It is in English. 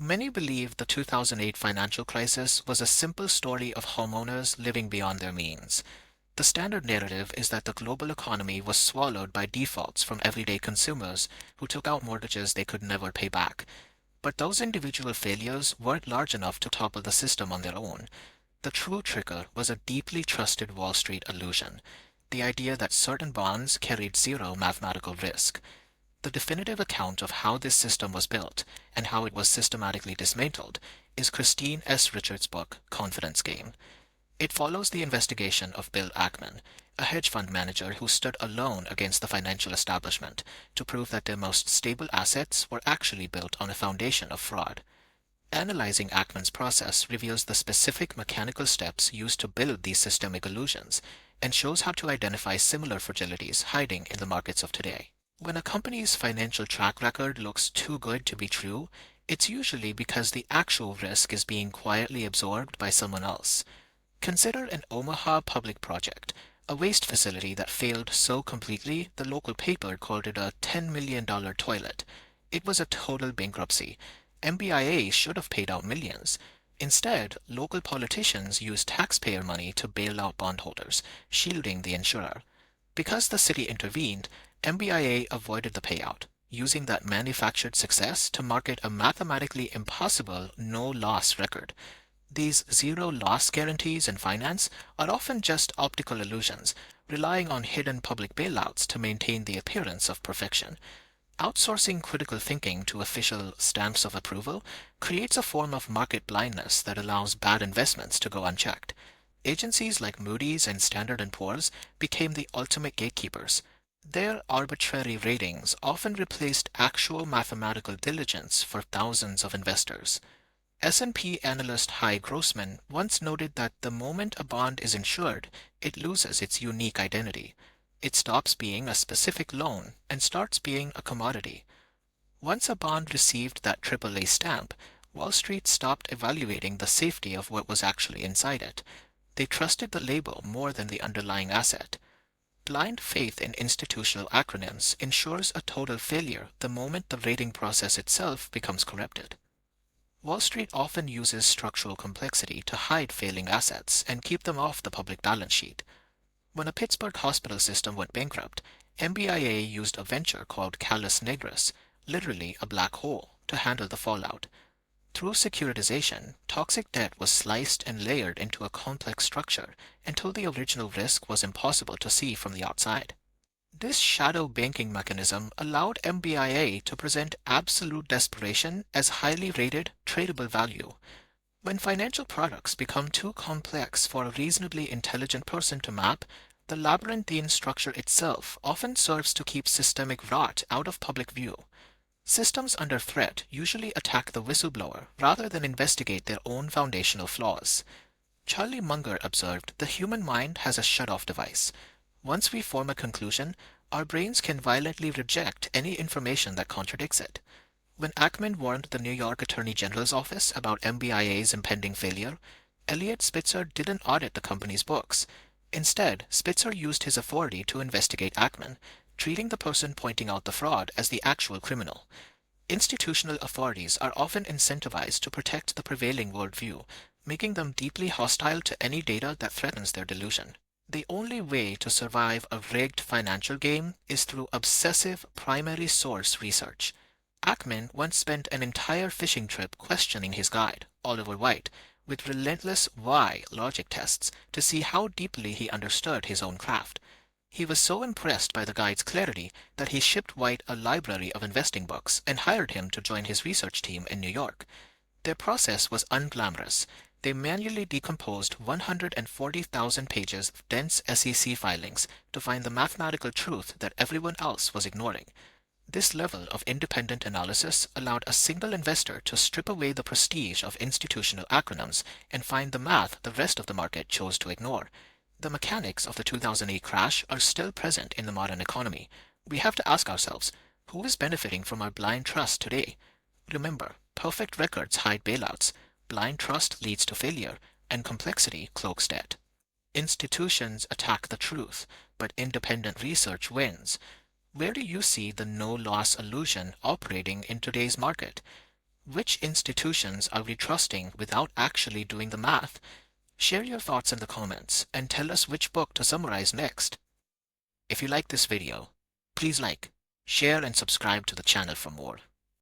Many believe the 2008 financial crisis was a simple story of homeowners living beyond their means. The standard narrative is that the global economy was swallowed by defaults from everyday consumers who took out mortgages they could never pay back. But those individual failures weren't large enough to topple the system on their own. The true trigger was a deeply trusted Wall Street illusion, the idea that certain bonds carried zero mathematical risk. The definitive account of how this system was built and how it was systematically dismantled is Christine S. Richards' book, Confidence Game. It follows the investigation of Bill Ackman, a hedge fund manager who stood alone against the financial establishment to prove that their most stable assets were actually built on a foundation of fraud. Analyzing Ackman's process reveals the specific mechanical steps used to build these systemic illusions and shows how to identify similar fragilities hiding in the markets of today. When a company's financial track record looks too good to be true, it's usually because the actual risk is being quietly absorbed by someone else. Consider an Omaha public project, a waste facility that failed so completely the local paper called it a $10 million toilet. It was a total bankruptcy. MBIA should have paid out millions. Instead, local politicians used taxpayer money to bail out bondholders, shielding the insurer. Because the city intervened, MBIA avoided the payout, using that manufactured success to market a mathematically impossible no-loss record. These zero-loss guarantees in finance are often just optical illusions, relying on hidden public bailouts to maintain the appearance of perfection. Outsourcing critical thinking to official stamps of approval creates a form of market blindness that allows bad investments to go unchecked. Agencies like Moody's and Standard & Poor's became the ultimate gatekeepers. Their arbitrary ratings often replaced actual mathematical diligence for thousands of investors. S&P analyst Hy Grossman once noted that the moment a bond is insured, it loses its unique identity. It stops being a specific loan and starts being a commodity. Once a bond received that AAA stamp, Wall Street stopped evaluating the safety of what was actually inside it. They trusted the label more than the underlying asset. Blind faith in institutional acronyms ensures a total failure the moment the rating process itself becomes corrupted. Wall Street often uses structural complexity to hide failing assets and keep them off the public balance sheet. When a Pittsburgh hospital system went bankrupt, MBIA used a venture called Callus Negris, literally a black hole, to handle the fallout. Through securitization, toxic debt was sliced and layered into a complex structure until the original risk was impossible to see from the outside. This shadow banking mechanism allowed MBIA to present absolute desperation as highly rated, tradable value. When financial products become too complex for a reasonably intelligent person to map, the labyrinthine structure itself often serves to keep systemic rot out of public view. Systems under threat usually attack the whistleblower rather than investigate their own foundational flaws. Charlie Munger observed the human mind has a shut-off device. Once we form a conclusion, our brains can violently reject any information that contradicts it. When Ackman warned the New York Attorney General's office about MBIA's impending failure, Eliot Spitzer didn't audit the company's books. Instead, Spitzer used his authority to investigate Ackman, treating the person pointing out the fraud as the actual criminal. Institutional authorities are often incentivized to protect the prevailing worldview, making them deeply hostile to any data that threatens their delusion. The only way to survive a rigged financial game is through obsessive primary source research. Ackman once spent an entire fishing trip questioning his guide, Oliver White, with relentless why logic tests to see how deeply he understood his own craft. He was so impressed by the guide's clarity that he shipped White a library of investing books and hired him to join his research team in New York. Their process was unglamorous. They manually decomposed 140,000 pages of dense SEC filings to find the mathematical truth that everyone else was ignoring. This level of independent analysis allowed a single investor to strip away the prestige of institutional acronyms and find the math the rest of the market chose to ignore. The mechanics of the 2008 crash are still present in the modern economy. We have to ask ourselves, who is benefiting from our blind trust today? Remember, perfect records hide bailouts. Blind trust leads to failure, and complexity cloaks debt. Institutions attack the truth, but independent research wins. Where do you see the no-loss illusion operating in today's market? Which institutions are we trusting without actually doing the math? Share your thoughts in the comments and tell us which book to summarize next. If you like this video, please like, share and subscribe to the channel for more.